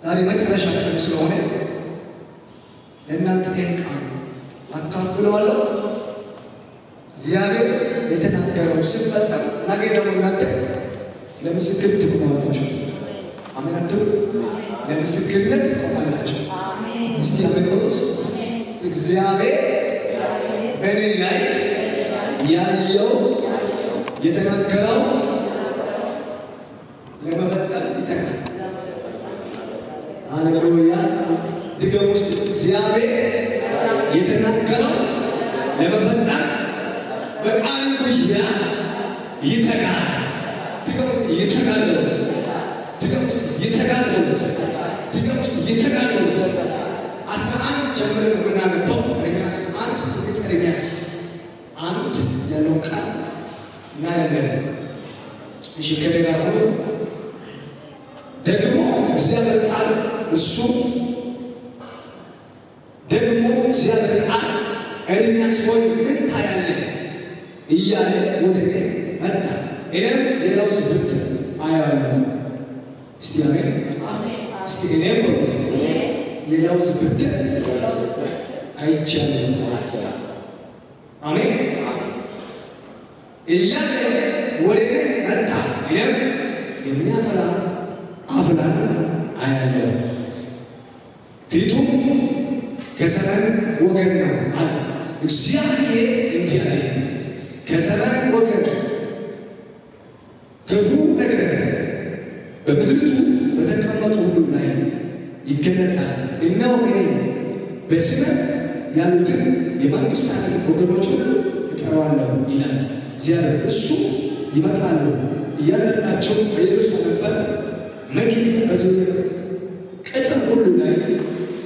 ዛሬ መጨረሻ ቀን ስለሆነ ለእናንተ ቃል አካፍለዋለሁ። እግዚአብሔር የተናገረው ሲፈጸም ነገ ደግሞ እናንተ ለምስክር ትቆማላችሁ። አሜን አትሉ? ለምስክርነት ትቆማላችሁ። እስቲ አሜን በሉ። እስቲ እግዚአብሔር በእኔ ላይ ያየው የተናገረው ለመፈጸም ይተጋል። ሃሌሉያ። ድገም ውስጥ እግዚአብሔር የተናገረው ለመፈጸም በቃል ጉያ ይተጋል። ድገም ውስጥ ይተጋል። ድገም ውስጥ ይተጋል። ድገም ውስጥ ይተጋል። 11 ጀምረን የምናነበው ኤርምያስ 1 ትንቢተ ኤርምያስ 1 ያለው ቃል እናያለን። እሺ ከኔ ጋር ሁሉ ደግሞ እግዚአብሔር ቃል እሱ ደግሞ እግዚአብሔር ቃል ኤርምያስ ሆይ ምን ታያለህ እያለ ወደ እኔ መጣ። እኔም የለውዝ ብትር አያለሁ። እስቲ አሜን። እስቲ እኔም በሉት የለውዝ ብትር አይቻለሁ። አሜን እያለ ወደ እኔ መጣ። እኔም የሚያፈራ አፍላን አያለሁ። ፊቱም ከሰረን ወገን ነው አለ እግዚአብሔር። እንዲህ አለ፣ ከሰረን ወገን ክፉ ነገር በምድሪቱ በተቀመጡ ሁሉ ላይ ይገለጣል። እነሆ እኔ በስመ ያሉትን የመንግስታትን ወገኖች ሁሉ እጠራዋለሁ ይላል እግዚአብሔር። እሱ ይመጣሉ፣ እያንዳንዳቸው በኢየሩሳሌም በር መግቢያ በዙሪያ ቅጥር ሁሉ ላይ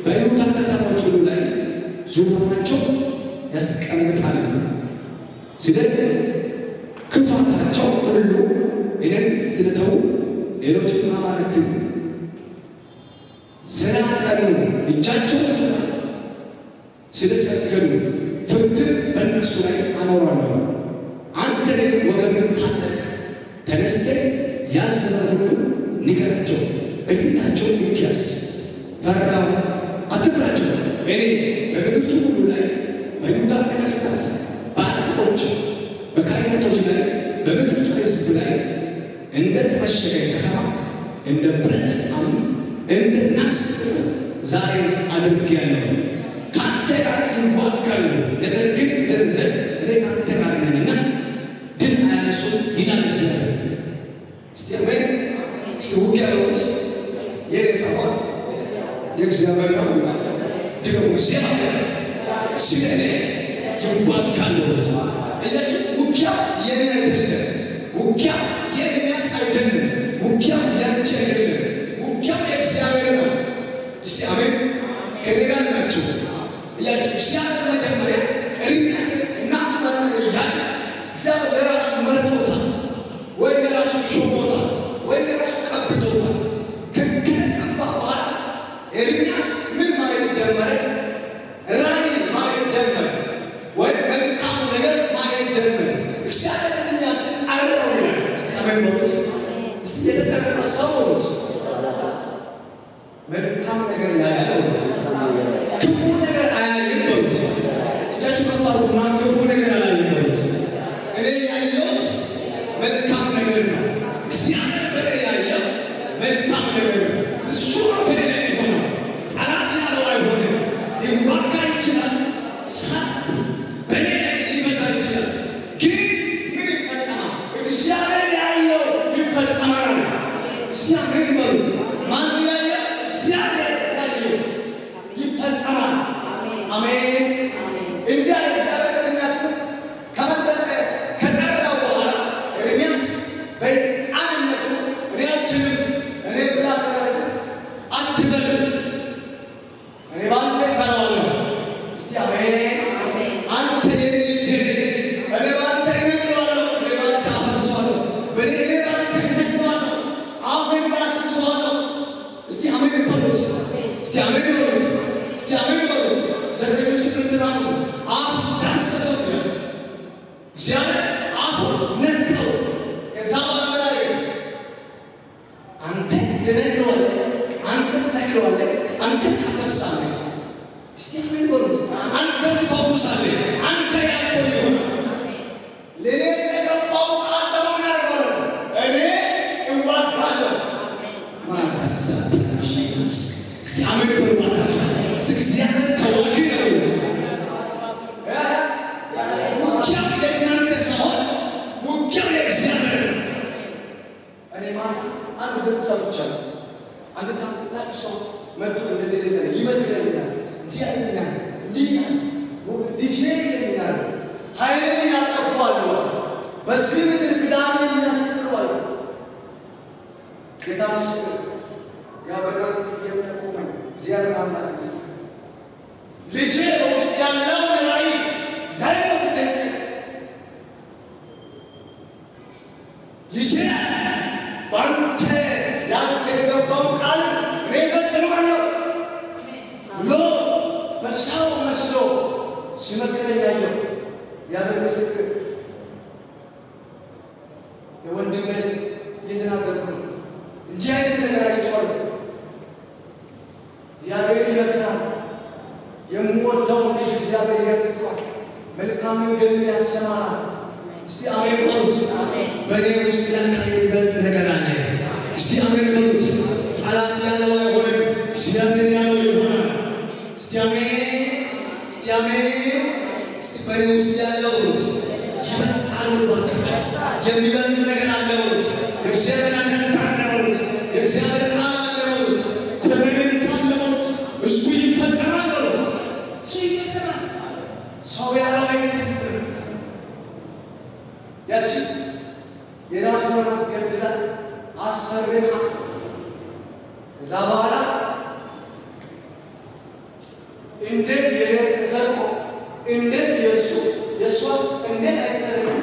በይሁዳ ከተሞች ሁሉ ላይ ዙፋናቸው ያስቀምጣሉ። ስለ ክፋታቸው ሁሉ እኔን ስለተዉ ሌሎችን አማልክትን ስላጠኑ እጃቸውን ስለሰገዱ ፍርድን በእነሱ ላይ አኖራለሁ። አንተ ግን ወገብህን ታጠቅ፣ ተነስተህ ያዘዘውን ሁሉ ንገራቸው፣ በፊታቸው እንኪያስ ፈራሁ አትፍራቸው። እኔ በምድሪቱ ሁሉ ላይ በይሁዳ ነገሥታት፣ በአለቆች፣ በካህናቶች ላይ በምድሪቱ ሕዝብ ላይ እንደ ተመሸገ ከተማ እንደ ብረት አምድ እንደ ናስ ዛሬ አድርጌአለሁ። ከአንተ ጋር ይዋጋሉ፣ ነገር ግን ይድኑ ዘንድ እኔ ከአንተ ጋር ነኝና ድል አያነሱም ይላል እግዚአብሔር። እስቲ አሜን። እስቲ ውጊያ በሉት። የኔ ሰማን የእግዚአብሔር ነው። ድገሙ። እግዚአብሔር ስለ እኔ ይዋጋሉ። እያችሁ ውጊያ የኔ አይደለም። ውጊያ የኤርምያስ አይደለም። ውጊያ ያንቺ አይደለም። ውጊያው የእግዚአብሔር ነው። እስቲ አሜን። ከኔ ጋር ናችሁ እያችሁ እግዚአብሔር መጀመሪያ ኤርምያስ እናቱ ማሰብ እያለ እግዚአብሔር ለራሱ መርጦታል፣ ወይ ለራሱ ሾሞታል፣ ወይ ለራሱ ቀብቶታል። ከተቀባ በኋላ ኤርምያስ ምን ማለት ጀመረ? ራእይ ማለት ጀመረ፣ ወይ መልካም ነገር ማለት ጀመረ። እግዚአብሔር ኤርምያስ ጠራው ይላል። እስቲ አሜን በሉት። እስቲ የተጠራ ሰው በሉት መልካም ነገር ያያል በሉት። ክፉ ነገር አያይም በሉት። እጃችሁ ከፍ አድርጉና ክፉ ነገር አላይም በሉት። እኔ ያየሁት መልካም ነገር ነው። እግዚአብሔር በእኔ ያየው መልካም ነገር ነው። እሱ ነው በእኔ ላይ የሚሆነው። ጠላት ያለው አይሆንም። ሊዋጋ ይችላል፣ ሳት በእኔ ላይ ሊበዛ ይችላል። ግን ምን ይፈጸማል? እግዚአብሔር ያየው ይፈጸማል። እግዚአብሔር በሉት። ማን ያየው? እግዚአብሔር ያየው ይፈጸማል። አሜን። እንዲህ አለ እግዚአብሔር ኤርምያስ ከመረጠ ከጠራው በኋላ ኤርምያስ በሕፃንነቱ እኔ አልችልም፣ እኔ ብላቴና አትበል፣ እኔ በአንተ እሰራዋለሁ። እስቲ አሜን። አንተ የኔ ልጅ፣ እኔ በአንተ እነቅለዋለሁ፣ እኔ በአንተ አፈርሰዋለሁ፣ እኔ በአንተ እተክለዋለሁ፣ አፌን ዳስሰዋለሁ። እስቲ አሜን በሉት። እስቲ አሜን በሉት። እስቲ አሜን በሉት። ዘጠኙ ስቅልትናሉ አፍ ዳሰሰው ይላል እግዚአብሔር። አፉ ነካው። ከዛ በኋላ አንተ ትነግረዋለህ፣ አንተ አንተ ታፈርሳለህ። እስቲ አሜን በሉ። አንተ ትፈውሳለህ። አንተ ያልከው ይሆናል። ለኔ የገባው ቃል ደግሞ ምን ያደርጋል? እኔ እዋጋለሁ። ማታሳ እስቲ አሜን በሉ ማለት እስቲ እግዚአብሔር ተዋጊ ነው። ውጊያው የእናንተ ሳይሆን ውጊያው የእግዚአብሔር ነው። እኔ ማታ አንድ ድምፅ ሰምቻለሁ። አንድ ታላቅ ሰው መጥቶ እንደዚህ ይመክረኛል፣ እንዲህ ያለኛል፣ እንዲህ ልጄ ይለኛል፣ ኃይልን ያጠፋሉ፣ በዚህ ምድር ክዳን የሚያስቀረዋል። ጌታ ምስክር ያበራል የሚያቆመኝ እግዚአብሔር አምላክ ምስክር ልጄ በውስጥ ያለው ራእይ ዳይሞት ደንቅ ልጄ ባንተ ላንተ የገባው ቃል እኔ ፈጽማለሁ ብሎ በሰው መስሎ ሲመክረኝ ያየው እግዚአብሔር ምስክር የወንድሜ እየተናገርኩ ነው። እንዲህ አይነት ነገር አይቼዋለሁ። እግዚአብሔር ይመክራል። የምወደው ልጅ እግዚአብሔር ይገሥጸዋል፣ መልካም መንገድን ያሰማራል። እስቲ አሜን በሉት። በእኔ ውስጥ ለካ የሚበልጥ ነገር አለ። እስቲ አሜን በሉት። ጠላት ያለው አይሆንም፣ እግዚአብሔር ያለው ይሆናል። እስቲ አሜን፣ እስቲ አሜን። እስቲ በእኔ ውስጥ ያለው ይበልጣል ባካችሁ። የሚበልጥ ነገር አለ በሉት። የእግዚአብሔር አጀንዳ አለ በሉት። የእግዚአብሔር ቃል አለ በሉት። ኮቨናንት አለ በሉት። እሱ ይፈጸማል በሉት። እሱ ይፈጸማል። ሰው ያለው አይመስልም። ያቺ የራሱን አስገድላ አሰርቃ ከዛ በኋላ እንዴት ተሰርቆ እንዴት የእሷ እንዴት አይሰርቅም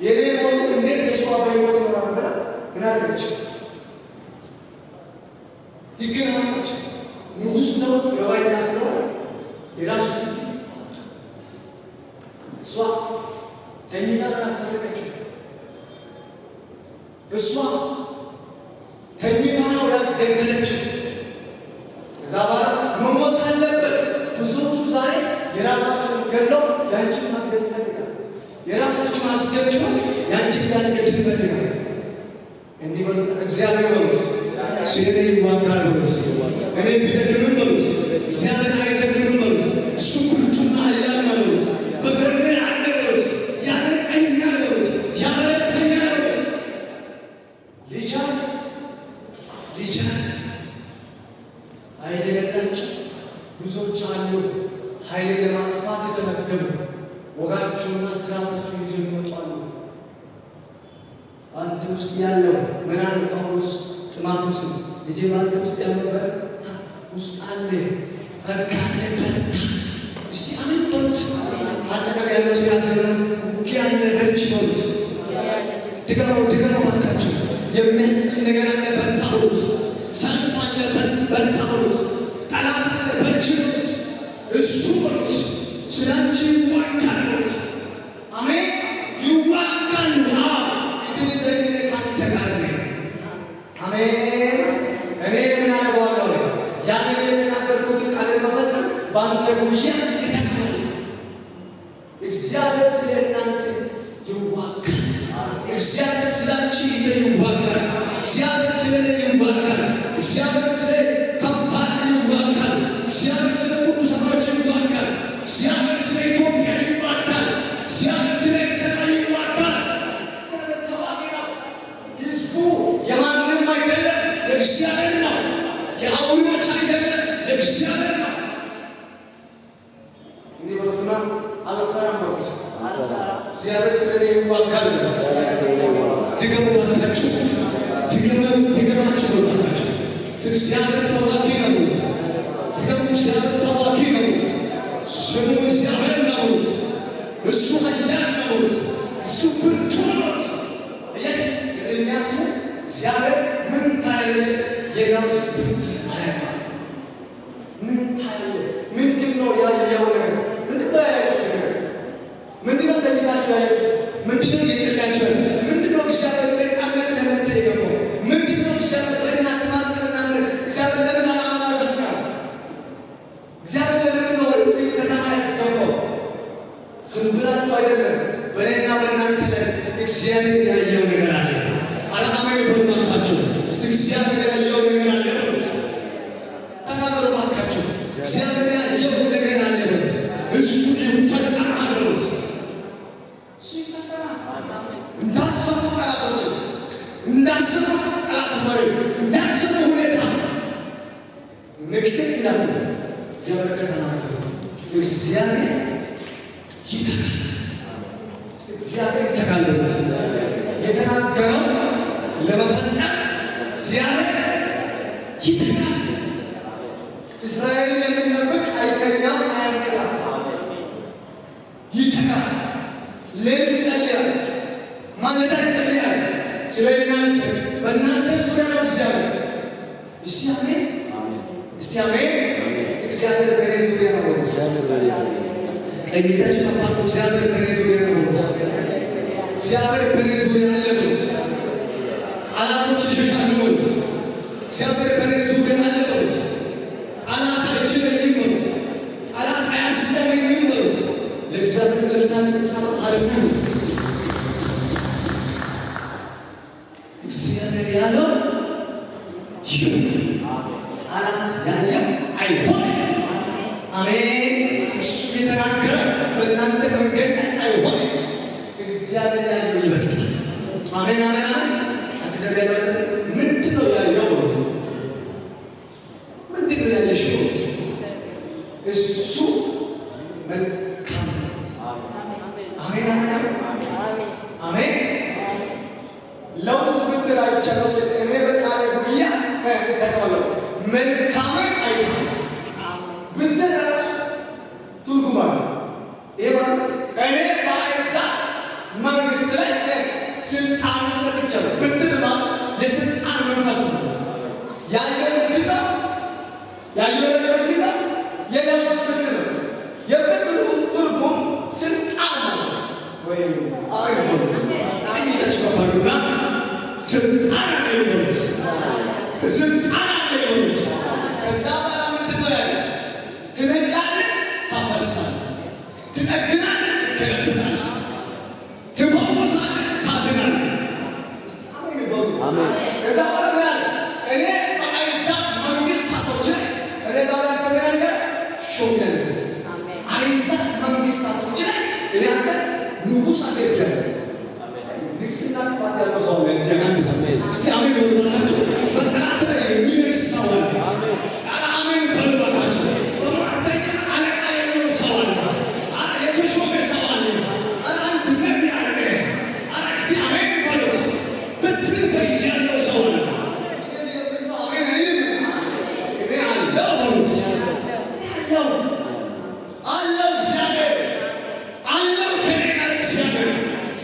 የኔ ሞቱ እንዴት የእሷ በሕይወት ይኖራል ብላ ምን አደረገች? ይገናኛች። ንጉሡ ደግሞ ጥበበኛ ስለሆነ የራሱ እሷ ተኝታ አሰረቀችው። እሷ ተኝታ ነው ያስገደለችው። ከዛ በኋላ መሞት አለበት። ብዙዎቹ ዛሬ የራሳቸውን ገድለው ያንቺን መግደል ይፈልጋል። የራሳቸውን አስገድለው ያንቺን ሊያስገድል ይፈልጋል። እንዲህ በሉት፣ እግዚአብሔር በሉት፣ ስለኔ ይዋጋል በሉት። እኔ ቢደክምም በሉት፣ እግዚአብሔር አይደክምም በሉት። እሱ ብርቱና ኃያል ነው በሉት። በጎኔ አለ በሉት። ያነቃኛል በሉት። ያበረታኛል በሉት። ልጅ ኃይል የሌላቸው ብዙዎች አሉ። ኃይል ለማጥፋት የተመደቡ ወጋቸውና ስርዓታቸው ይዘው ይመጣሉ። አንተ ውስጥ ያለው ምን አለ ጳውሎስ ጢሞቴዎስን፣ ልጄ ባንተ ውስጥ ያለው በረታ ውስጥ አለ፣ ጸጋ አለ፣ በረታ። እስቲ አሜን በሉት። አጠገብ ያለው ሰው ያዘነ ውጊያ አለ፣ በርቺ በሉት። ድገመው ባካችሁ። የሚያስጥል ነገር አለ፣ በርታ በሉት። ሰልፍ አለ፣ በርታ በሉት። ጠላት አለ፣ በርቺ በሉት። እሱ በሉት ስላንቺ ይዋጋል በሉት። አሜን ይዋጋል። ግን ዘግነ ካንተ ጋር ነኝ። አሜን። እኔ ምን አደርገዋለሁ? ያንን የተናገርኩትን ቃል መፈጸም በአንተ ጉያ የተካለ እግዚአብሔር ስለ እናንተ ይዋጋል። እግዚአብሔር ስላንቺ ይዋጋል። እግዚአብሔር ስለ እኔ ይዋጋል። እግዚአብሔር ስለ ካምፓኒ ይዋጋል። እግዚአብሔር ስለ ሁሉ ሰዎች ይዋጋል። እግዚአብሔር ስለ ኢትዮጵያ ይዋጋል። እግዚአብሔር ስለ ኤርትራ ይዋጋል። ህዝቡ የማንም አይደለም፣ የእግዚአብሔር ነው። የአውሬዎች አይደለም፣ የእግዚአብሔር ነው። እንዲህ በሉትና አልፈራም በሉት። እግዚአብሔር ስለ እኔ ይዋጋል በሉት። ድገሙ ባካችሁ፣ ድገማችሁ ባካችሁ። እግዚአብሔር ተዋጊ ነው በሉት። ድገሙ፣ እግዚአብሔር ተዋጊ ነው በሉት። ስሙ እግዚአብሔር ነው በሉት። እሱ ኃያል ነው በሉት። እሱ ብርቱ ነው በሉት። የሚያስብ እግዚአብሔር ምን ታያለሽ? የራሱ ብርት አያማ ምን ታያለ? ምንድን ነው ያየው ነገር? ምንድን ነው ያያችሁ ነገር? ምንድን ነው ተኝታችሁ ያያችሁ? ምንድን ነው እየቀላችሁ? ምንድን ነው እግዚአብሔር በሕፃንነት ለእናንተ የገባው? ምንድን ነው እግዚአብሔር በእናንተ ማስጠር እናንተ እግዚአብሔር ለምን ዓላማ ፈጥሯል? ንግግር እንዳትሉ እግዚአብሔር ከተናገረ እግዚአብሔር ይተካል። እግዚአብሔር ይተካል። የተናገረው ለመፈጸም እግዚአብሔር ይተካል። እስራኤልን የሚጠብቅ አይተኛም አያንቀላፋም። ይተካል። ሌሊት ይጸልያል፣ ማለዳ ይጸልያል። ስለ እናንተ በእናንተ ዙሪያ ነው እግዚአብሔር። እስቲ አሜን፣ እስቲ አሜን። እግዚአብሔር በእኔ ዙሪያ ነው። ቀኝታችሁ ከፋሉ። እግዚአብሔር በእኔ ዙሪያ ነው። እግዚአብሔር በእኔ ዙሪያ አለ በሉት። ጠላቶች ይሸሻሉ በሉት። እግዚአብሔር በእኔ ዙሪያ አለ በሉት። ጠላት አይችለኝም በሉት። ጠላት አያስቆመኝም በሉት። ለእግዚአብሔር ለልታችሁ ጸሎት አድርጉ። እግዚአብሔር ያለው ይሁን፣ ጠላት ያለው አይሆንም። አሜን። እሱ የተናገረ በእናንተ መንገድ ላይ አይሆንም። እግዚአብሔር ያለው ይበልጣል። አሜን፣ አሜን፣ አሜን። አትቀበል ያለው ምንድን ነው ያለው? ምንድን ነው ያለሽው? እሱ መልካም ነው። አሜን፣ አሜን፣ አሜን። ለውስ ብትር አይቻለው እኔ በቃለ ጉያ ተቀበለው መልካምን አይተሃል ብትር ራሱ ትርጉም አለው። ይሄ እኔ በአሕዛብ መንግስት ላይ ስልጣን ሰጥቻለሁ ብትር የስልጣን መንፈስ ነው። ያለው ምንድን ነው? ያለው ምንድን ነው? የለውስ ብትር ነው። የብትሩ ትርጉም ስልጣን ነው ወይ? አሜን። ቀኝታችሁ ከፍ አድርጉና ስልጣን አለ ይበሉት። ስልጣን አለ ይበሉት። ከዛ በኋላ ምንድን ነው ያለ? ትነቅላለህ፣ ታፈርሳለህ፣ ትጠግናለህ፣ ትገለብጣለህ፣ ትፈውሳለህ፣ ታድናለህ። አሜን ይበሉት። ከዛ በኋላ ምን አለ? እኔ በአሕዛብ መንግስታቶች ላይ እኔ ዛሬ አንተ ምን ያደርጋል? ሾሜያለሁ። አሕዛብ መንግስታቶች ላይ እኔ አንተ ንጉሥ አድርጌያለሁ። ንግስና ቅባት ያለው ሰው ለዚህ አንድ ሰው እስቲ አሜን በሉባችሁ። በጠላት ላይ የሚነግስ ሰው አለ። አሜን በሉባችሁ። በሟርተኛ አለቃ ያለው ሰው አለ። የተሾመ ሰው አለ። አንተ ነቢ አለ። እስቲ አሜን በሉት። በትር በእጅ ያለው ሰው አለ። አሜን አይልም? እኔ አለው በሉት። አለው እግዚአብሔር አለው ከኔ ጋር እግዚአብሔር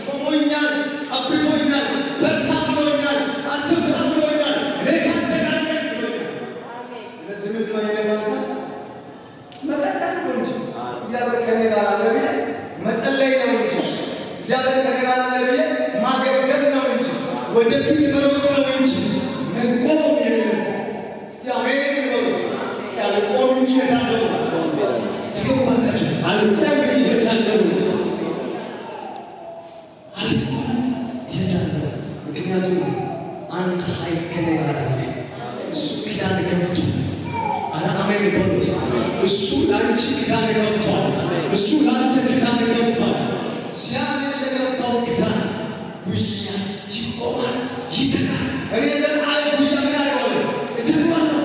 ሾሞኛል፣ አብቶኛል፣ በርታ ብሎኛል፣ አትፍራ ብሎኛል፣ እኔ ካንተ ጋር ነኝ ብሎኛል። ስለዚህ ምንድን ነው የኔ መቀጠል ነው እንጂ እግዚአብሔር ከኔ ጋር አለ ብዬ መጸለይ ነው እንጂ እግዚአብሔር ከኔ ጋር አለ ብዬ ማገልገል ነው እንጂ ወደፊት መሮጥ ነው እንጂ መቆም የለም። እስቲ አሜን በሉት። እስቲ አልቆምም እየታለሁ ትገባላችሁ። አልቆምም እየታለሁ ምክንያቱም አንድ ኃይል ከኔ ጋር አለ። እሱ ኪዳን ከፍቶ አሜን በሉት። እሱ ለአንቺ ኪዳን ከፍቷል። እሱ ለአንተ ኪዳን ከፍቷል። እግዚአብሔር የገባው ኪዳን ጉያ ይቆማል፣ ይተጋል። እኔ በቃለ ጉያ ምን አደርጋለሁ? እተግባለሁ።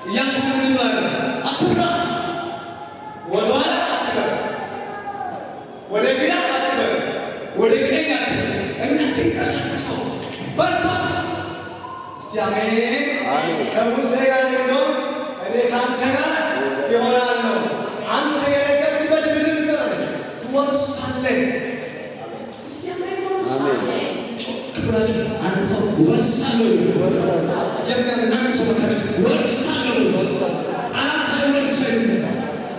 ኢያሱ ምን ባለ አትፍራ፣ ወደኋላ አትበል፣ ወደ ግራ አትበል፣ ወደ ቀኝ አትበል፣ እንዳትንቀሳቀሰው በርታ። እስቲ አሜን። ከሙሴ ጋር ነው እኔ ካንተ ጋር ይሆናለሁ። አንተ የረገጥክበት ምድር ትወርሳለህ። እስቲ አሜን። ጮክ ብላችሁ አንድ ሰው ወርሳለሁ የሚያምን አንድ ሰው ካችሁ ወርሳለሁ። ጠላት አይወርሰኝም፣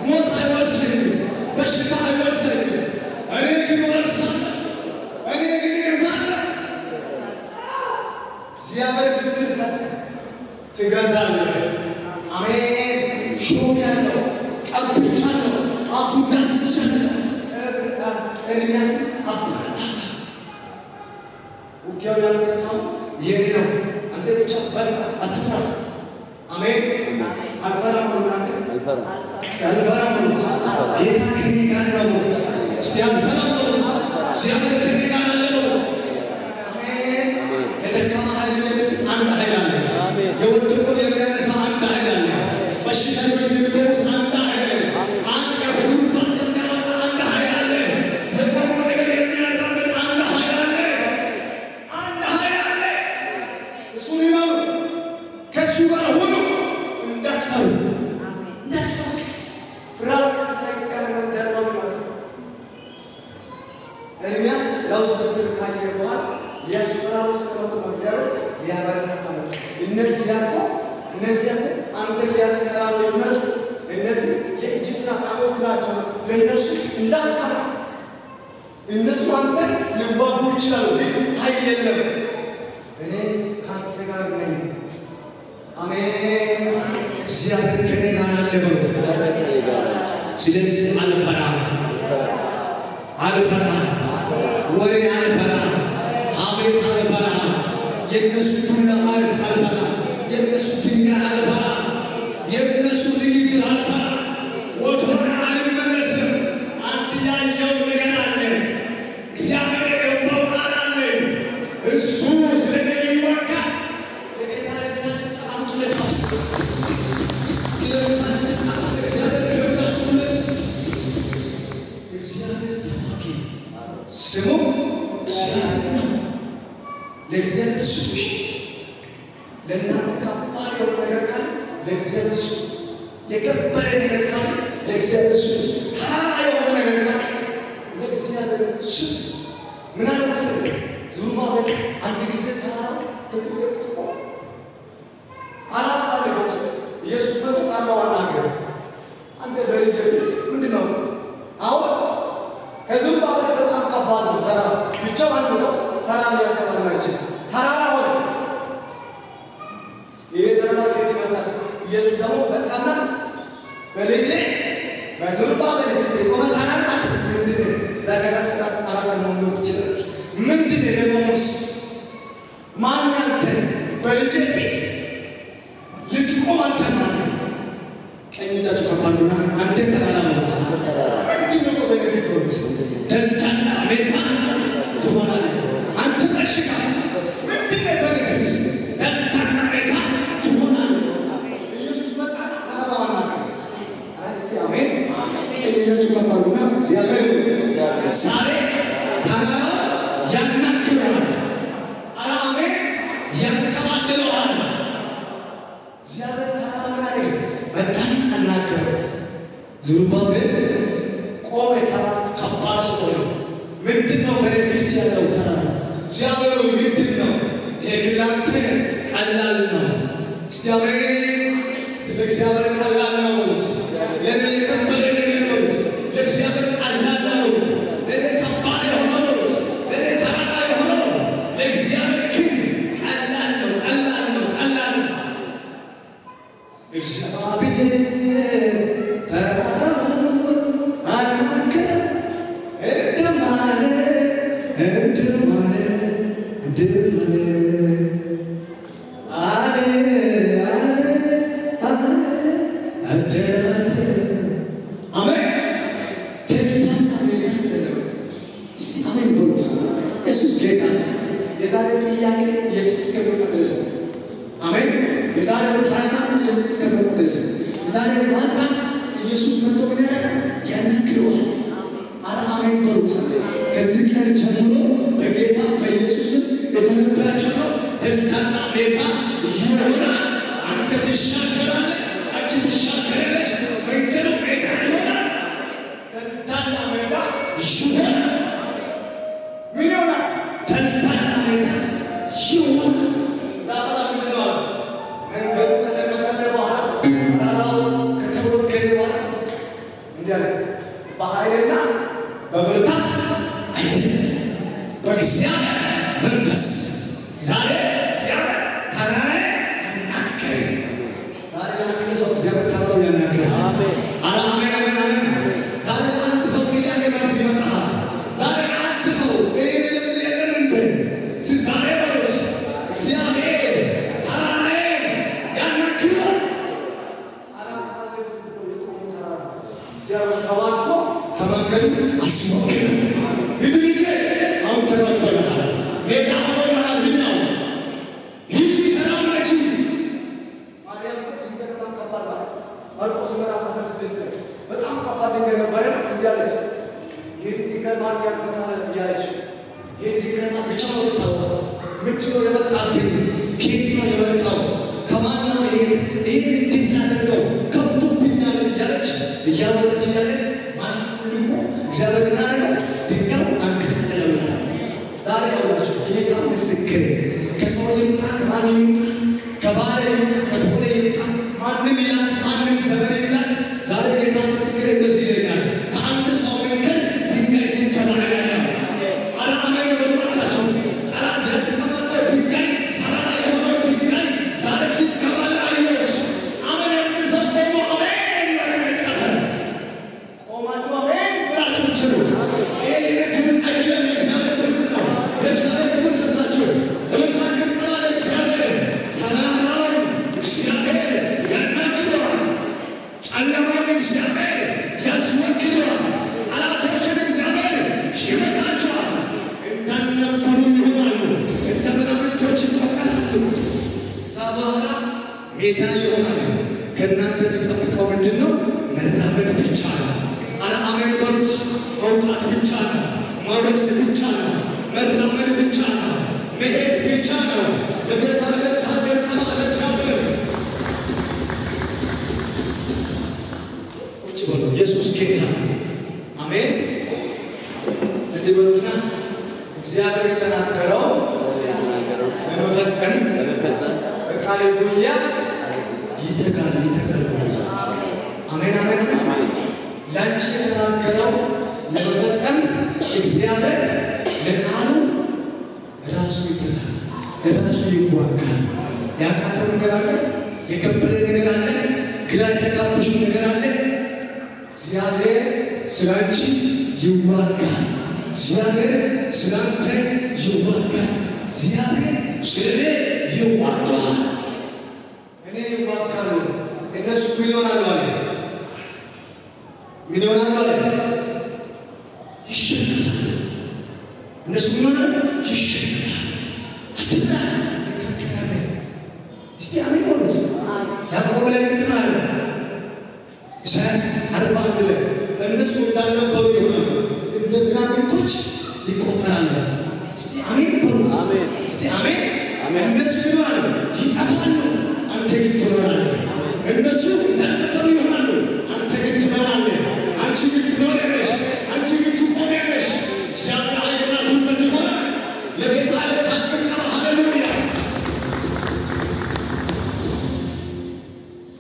ሞት አይወርሰኝም፣ በሽታ አይወርሰኝም። እኔ ግን ወርሳለሁ፣ እኔ ግን እገዛለሁ። እግዚአብሔር ብትር ሰጠ፣ ትገዛለህ። አሜን። ሾሜያለሁ፣ ቀብቻለሁ፣ አፉን ዳስሻለሁ። ኤርምያስ አበረታታ። ውጊያው ያንተ ሰው የኔ ነው፣ አንተ ብቻ በርታ፣ አትፍራ። አሜን። አልፈራም ብሎ እናንተ አልፈራም ብሎ ጌታ ከኔ ጋር ነው። እስቲ አልፈራም ብሎ እግዚአብሔር ከኔ ጋር አለ ብሎ አሜን። የደካማ ኃይል የሚስት አንድ ኃይል አለ። የወደቀውን የሚያነሳ አንድ ለውስጥ ካየ በኋላ ያስፈራሩ ስለመጡ እግዚአብሔር ሊያበረታታ መጣ። እነዚህ ያቆ አንተ ሊያስፈራሩ ይመጡ እነዚህ የእጅ ስራ ጣዖት ናቸው። ለእነሱ እንዳትፈራ፣ እነሱ አንተ ሊዋጉ ይችላሉ፣ ግን ኃይል የለም። እኔ ካንተ ጋር ነኝ። አሜን። እግዚአብሔር ከኔ ጋር አለ በሉ። ስለዚህ አልፈራም፣ ወሬ አልፈራም፣ አቤት አልፈራም፣ የእነሱ ዱላ አልፈራም፣ የእነሱ ድንጋይ አልፈራም፣ የእነሱ ንግግር አልፈራም፣ ወደኋላ አልመለስም። አንድ ያየው ነገር አለ፣ እግዚአብሔር የገባው ቃል አለ። እሱ ስለኔ ይወጋል። የጌታ ልታችን ጫማቱለት ስሙ እግዚአብሔር ነው። ለእግዚአብሔር ስጡ። ለእናንተ ከባድ የሆነ ነገር ካለ ለእግዚአብሔር ስጡ። የከበደ ነገር ካለ ለእግዚአብሔር ስጡ። ተራራ የሆነ ነገር ካለ ለእግዚአብሔር ስጡ። ምን አለ መሰለህ ዙሩባቤል አንድ ጊዜ ተራራው ከፊት ለፊት ቆመ። አራት ሰዓት ሊሆን ኢየሱስ መጥቶ ተራራው አናገረ። አንተ በልጄ ፊት ምንድን ነው? አሁን ከዙሩባቤል በጣም ከባድ ነው ተራራ። ብቻው አንድ ሰው ተራራ ሊያከብር አይችልም። ተራራ ሆነ። ይሄ ተራራ ከየት መጣ? ኢየሱስ ደግሞ መጣና በልጄ በዙሩባቤል ፊት የቆመ ተራራ ምንድን ነው? ዘካርያስ 4 መሞት ትችላለች። ምንድን ነው ለመሞት? ማን አንተ በልጄ ፊት ልትቆም አንተ ማን? ቀኝ እጃችሁ ከፍ አድርጉና አንተ ተራራ ነው ምንድን ነው በፊት ወርት ተልታና ሜታ ትሆናለህ። አንተ በሽታ ምንድን ነው በፊት ተልታና ሜታ ትሆናለህ። ኢየሱስ መጣ ተራራው አናገረ። እስቲ አሜን። ቀኝ እጃችሁ ከፍ አድርጉና እግዚአብሔር ዛሬ ተራራው ያናግረዋል። አሜን። ያንከባልለዋል። እግዚአብሔር ተራራ ምን አደረገ? በጣም አናገረ። ዙሩባቤል ቆመ። ተራራ ከባድ ስለሆነ ምንድን ነው በፊት ያለው ተራራ? እግዚአብሔር ምንድን ነው? ይሄ ላንተ ቀላል ነው። እስቲ አሜን። እስቲ ለእግዚአብሔር ቀላል ነው በሉት። ለእኔ የከበደ ነገር በሉት። ለእግዚአብሔር ቀላል ነው በሉት። ለእኔ ከባድ የሆነ በሉት። ለእኔ ተራራ የሆነው ለእግዚአብሔር ግን ቀላል ነው። እግዚአብሔር ተራራውን አናገረ። እንደማለ አሜን። እስቲ አሜን በሉት። ኢየሱስ ጌታ። የዛሬ ጥያቄ ኢየሱስ እስከሚመጣ ድረስ ነው። አሜን። የዛሬ ተራራ ኢየሱስ እስከሚመጣ ድረስ ነው። የዛሬ ማጥራት ኢየሱስ መጥቶ ምን ያደርጋል? ያናግረዋል። አሜን በሉት። ከዚህ ቀን ጀምሮ በጌታ በኢየሱስ የተነበያቸው ነው። ደልታና ሜታ ይሆናል። አንተ ትሻገራለህ፣ አንቺ ትሻገራለች። መንገዱ ሜታ ይሆናል። ደልታና ሜታ ይሆናል። ምን ይሆናል? ደልታና ሜታ ይሆናል። ዛባላ ምንድን ነው? መንገዱ ከተከፈተ በኋላ ተራራው ከተወገደ በኋላ እንዲህ አለ፣ በኃይልና በብርታት አይደለም፣ በእግዚአብሔር መንፈስ። ዛሬ እግዚአብሔር ተራራ ያናገረ። ዛሬ ለአንድ ሰው እግዚአብሔር ተራራው ያናገረ። አሜን። ዛሬ አንድ ሰው ጥያቄ መልስ ይመጣል። ዛሬ አንድ ሰው የለም እንደ ዛሬ በሉት እግዚአብሔር ተራራዬን ያናግረዋል። እግዚአብሔር ተዋግቶ ከመንገዱ አስወገደ። ሂድ ልጄ አሁን ተከፍቶልሃል። ሜዳ ሆኖልሃል። ነው ሂጂ ተራመጂ። ማርያም ድንጋይ በጣም ከባድ ናት። ማርቆስ ምዕራፍ 16 ላይ በጣም ከባድ ድንጋይ ነበረ እያለች ይህን ድንጋይ ማን ያንከባል እያለች ይህን ድንጋይ ብቻ ነው የምታወራው። ምንድን ነው የመጣብኝ? ከየት ነው የመጣው? ከማን ነው? ይሄን እንዴት ላደርገው? ከብቶብኛል እያለች እያወራች እያለ ማለት ሁሉ እግዚአብሔር ምን አደረገው? ድንጋዩን አንከባለለው። ዛሬ ያውላችሁ ጌታ ምስክር ከሰው ይምጣ ከማንም ይምጣ ከባለ ይምጣ ከቦሌ ይምጣ ማንም ይላል ማንም ዘመን ይላል ዛሬ ጌታ ምስክር እንደዚህ ይላል ከአንድ ሰው መንገድ ድንጋይ ሲንከባለ ያለው አላማኝ በመካከላቸው ጠላት ያስቀመጠ ድንጋይ ተራራ የሆነው ድንጋይ ዛሬ ሲንከባለ አየሁት። አሜን የሚሰው ቆሞ አሜን ይላል። ቆማችሁ አሜን ብላችሁ ስሩ። ይሄ የትምህርት አይደለም የእግዚአብሔር ትምህርት ነው። ለእግዚአብሔር ክብር ሰጣችሁ እልልታችሁ ይጠራል። እግዚአብሔር ተራራውን እግዚአብሔር ያናግረዋል። ጨለማውን እግዚአብሔር ያስወግደዋል። ጠላቶችን እግዚአብሔር ይመታቸዋል። እንዳልነበሩ ይሆናሉ። እንደ ምናምንቶች ይቆጠራሉ። ከዛ በኋላ ሜዳ ይሆናሉ። ከእናንተ የሚጠብቀው ምንድን ነው? መራመድ ብቻ ነው። አሜን በሉት። መውጣት ብቻ ነው። መውረስ ብቻ ነው። መራመድ ብቻ ነው። መሄድ ብቻ ነው። ለጌታ ለታጀር ቃል ለእግዚአብሔር ቁጭ በሉ። ኢየሱስ ጌታ አሜን። እንዲህ በሉና እግዚአብሔር የተናገረው ለመፈጸም በቃሌ ጉያ ይተጋል በሉት። አሜን አሜን አሜን። ላንቺ የተናገረው ለመፈጸም እግዚአብሔር ለቃሉ ራሱ ይተጋል፣ ራሱ ይዋጋል። ያቃተው ነገር አለ፣ የከበደ ነገር አለ፣ ግራ የተጋባሽ ነገር አለ። እግዚአብሔር ስላንቺ ይዋጋል። እግዚአብሔር ስላንተ ይዋጋል። እግዚአብሔር ስለኔ ይዋጋል። እኔ ይዋጋለሁ፣ እነሱ ምን ይሆናሉ አለ ምን ይሆናሉ አለ ይሸነፋሉ። እነሱ ምን ይሆናሉ? ይሸነፋሉ። አትፍራ ይከለከላል። እስቲ አሜን በሉት። ያዕቆብ ላይ ምን አለ? ኢሳይያስ 41 ላይ እነሱ እንዳልነበሩ ይሆናሉ፣ እንደ ምናምንቶች ይቆጠራሉ። እስቲ አሜን በሉት። እስቲ አሜን። እነሱ ይሆናሉ፣ ይጠፋሉ፣ አንተ ግን ትኖራለህ። እነሱ እንዳልነበሩ ይሆናሉ፣ አንተ ግን ትኖራለህ። አንቺ ግን ትኖሪያለሽ፣ አንቺ ግን ትቆሚያለሽ። እግዚአብሔር ኃይልና ጉልበት ይሆናል። ለጌታ ለታጨቀ ሃሌሉያ።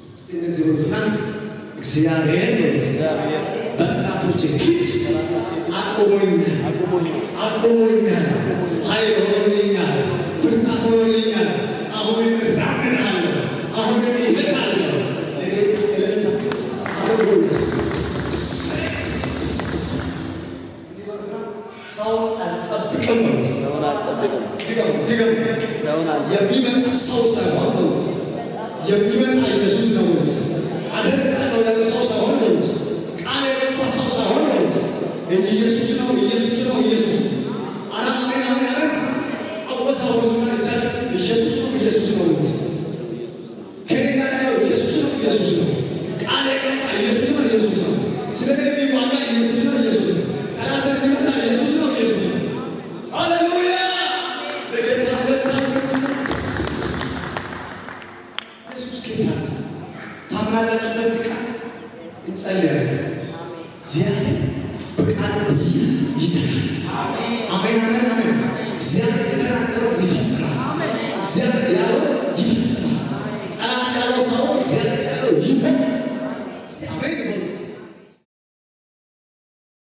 እስቲ እንደዚህ በሉትና እግዚአብሔር በጠላቶቼ ፊት አቆሞኛል፣ ኃይል ሆኖልኛል፣ ብርታት ሆኖልኛል። አሁንም እራመዳለሁ፣ አሁንም እሄዳለሁ። ለጌታ ሃሌሉያ። ሰውን አልጠብቅም ነው። የሚመጣ ሰው ሳይሆን ነው። የሚመጣ ኢየሱስ ነው። አደርጋለሁ ያለ ሰው ሳይሆን ነው። ቃል የገባ ሰው ሳይሆን ነው። ኢየሱስ ነው። ኢየሱስ ነው። ኢየሱስ ነው። አሜን አሜን አሜን። አወሳወሱና እጃቸው ኢየሱስ ነው። ኢየሱስ ነው። ከኔ ጋር ያለው ኢየሱስ ነው። ኢየሱስ ነው። ቃል የገባ ኢየሱስ ነው። ኢየሱስ ነው። ስለዚህ የሚዋጋ ኢየሱስ ነው። ኢየሱስ ነው። ጠላትን የሚመታ ኢየሱስ ነው። ኢየሱስ ነው። ሃሌሉያ። ለጌታ ለታችሁ ኢየሱስ ጌታ ታምናላችሁ። በዚህ ቃል እንጸልያለን። እግዚአብሔር በቃሉ ይተጋል። አሜን አሜን።